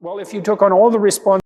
Well, if you took on all the responsibility,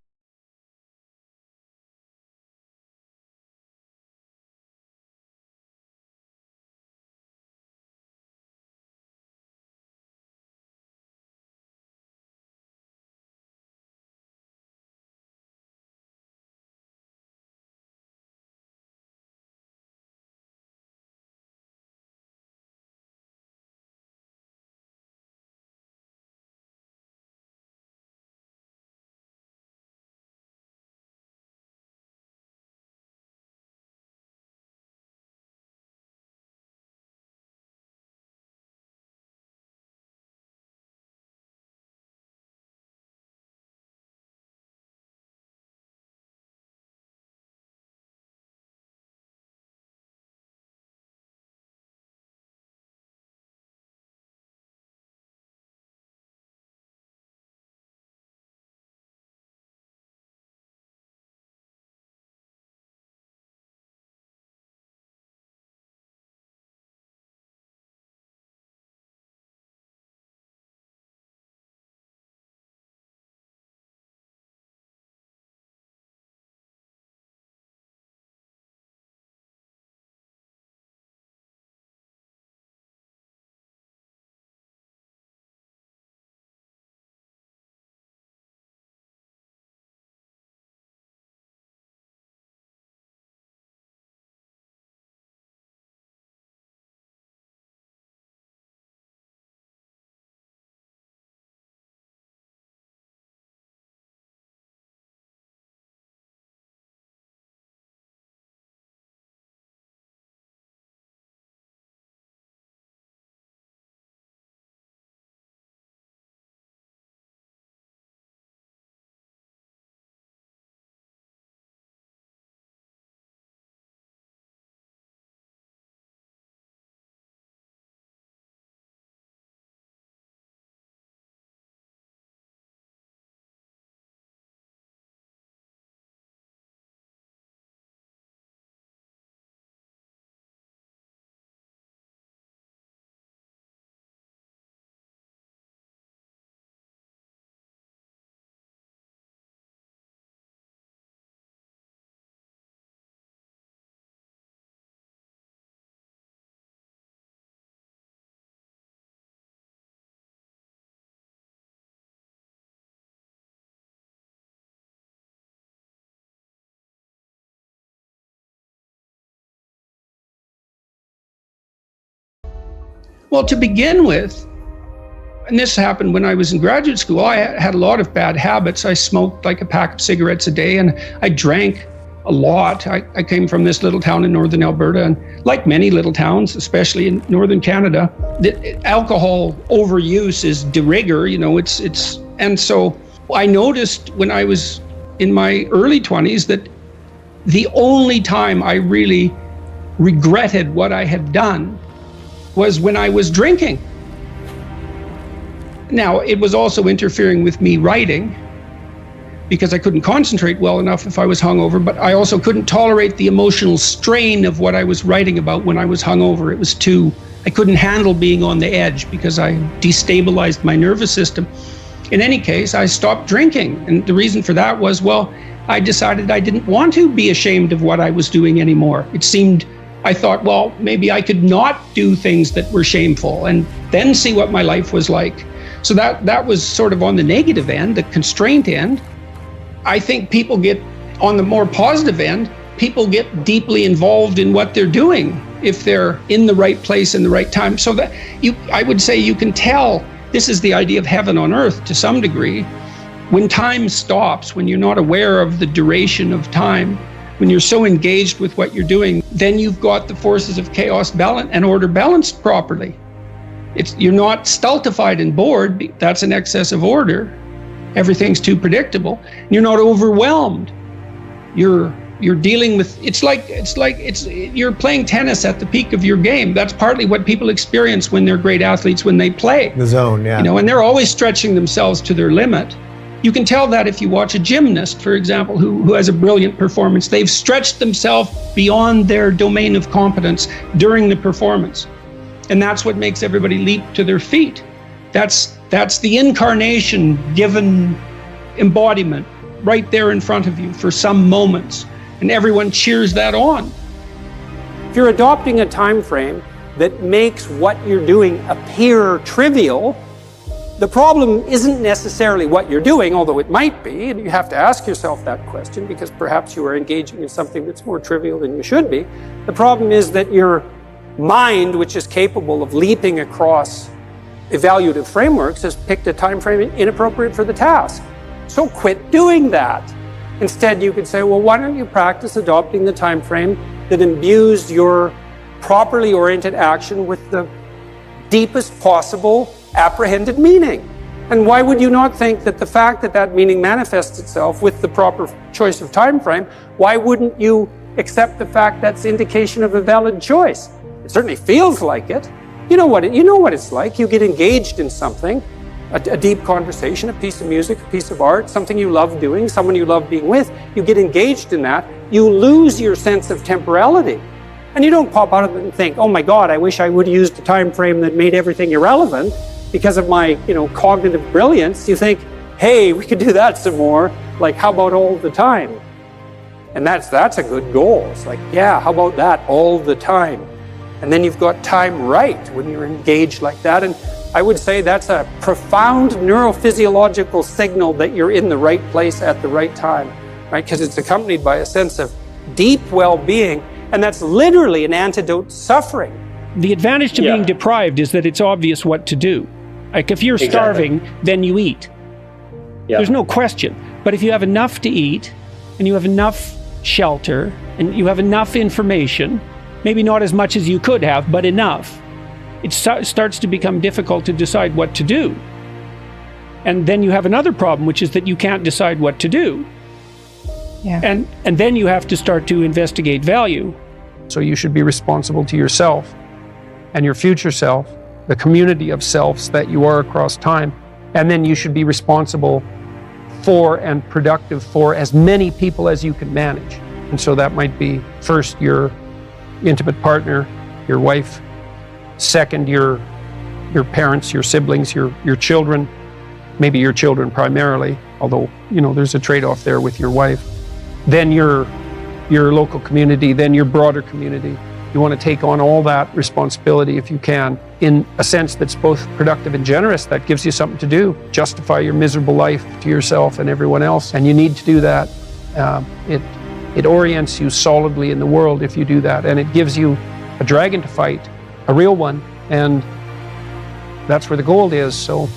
well, to begin with, and this happened when I was in graduate school, I had a lot of bad habits. I smoked like a pack of cigarettes a day, and I drank a lot. I came from this little town in northern Alberta, and like many little towns, especially in northern Canada, alcohol overuse is de rigueur, and so I noticed when I was in my early 20s that the only time I really regretted what I had done was when I was drinking. Now, it was also interfering with me writing because I couldn't concentrate well enough if I was hungover, but I also couldn't tolerate the emotional strain of what I was writing about when I was hungover. I couldn't handle being on the edge because I destabilized my nervous system. In any case, I stopped drinking. And the reason for that was, I decided I didn't want to be ashamed of what I was doing anymore. I thought, maybe I could not do things that were shameful and then see what my life was like. So that was sort of on the negative end, the constraint end. I think people get, on the more positive end, people get deeply involved in what they're doing if they're in the right place in the right time. So that I would say you can tell, this is the idea of heaven on earth to some degree. When time stops, when you're not aware of the duration of time, when you're so engaged with what you're doing, then you've got the forces of chaos and order balanced properly. You're not stultified and bored. That's an excess of order. Everything's too predictable. You're not overwhelmed. You're dealing with, you're playing tennis at the peak of your game. That's partly what people experience when they're great athletes, when they play. The zone, yeah. And they're always stretching themselves to their limit. You can tell that if you watch a gymnast, for example, who has a brilliant performance. They've stretched themselves beyond their domain of competence during the performance. And that's what makes everybody leap to their feet. That's the incarnation given embodiment right there in front of you for some moments, and everyone cheers that on. If you're adopting a time frame that makes what you're doing appear trivial, the problem isn't necessarily what you're doing, although it might be, and you have to ask yourself that question because perhaps you are engaging in something that's more trivial than you should be. The problem is that your mind, which is capable of leaping across evaluative frameworks, has picked a time frame inappropriate for the task. So quit doing that. Instead, you could say, well, why don't you practice adopting the time frame that imbues your properly oriented action with the deepest possible apprehended meaning? And why would you not think that the fact that that meaning manifests itself with the proper choice of time frame, why wouldn't you accept the fact that's indication of a valid choice? It certainly feels like it. You know what it's like. You get engaged in something, a deep conversation, a piece of music, a piece of art, something you love doing, someone you love being with. You get engaged in that, you lose your sense of temporality. And you don't pop out of it and think, oh my God, I wish I would have used a time frame that made everything irrelevant because of my, cognitive brilliance. You think, hey, we could do that some more. Like, how about all the time? And that's a good goal. It's like, yeah, how about that all the time? And then you've got time right when you're engaged like that. And I would say that's a profound neurophysiological signal that you're in the right place at the right time, right? Because it's accompanied by a sense of deep well-being, and that's literally an antidote to suffering. The advantage to being deprived is that it's obvious what to do. Like if you're starving, then you eat. There's no question. But if you have enough to eat, and you have enough shelter, and you have enough information, maybe not as much as you could have, but enough, it starts to become difficult to decide what to do. And then you have another problem, which is that you can't decide what to do. And then you have to start to investigate value. So you should be responsible to yourself and your future self, the community of selves that you are across time. And then you should be responsible for and productive for as many people as you can manage. And so that might be first your intimate partner, your wife, second your parents, your siblings, your children, maybe your children primarily, although there's a trade-off there with your wife. Then your local community, then your broader community. You want to take on all that responsibility if you can, in a sense that's both productive and generous. That gives you something to do. Justify your miserable life to yourself and everyone else, and you need to do that. It orients you solidly in the world if you do that, and it gives you a dragon to fight, a real one, and that's where the gold is. So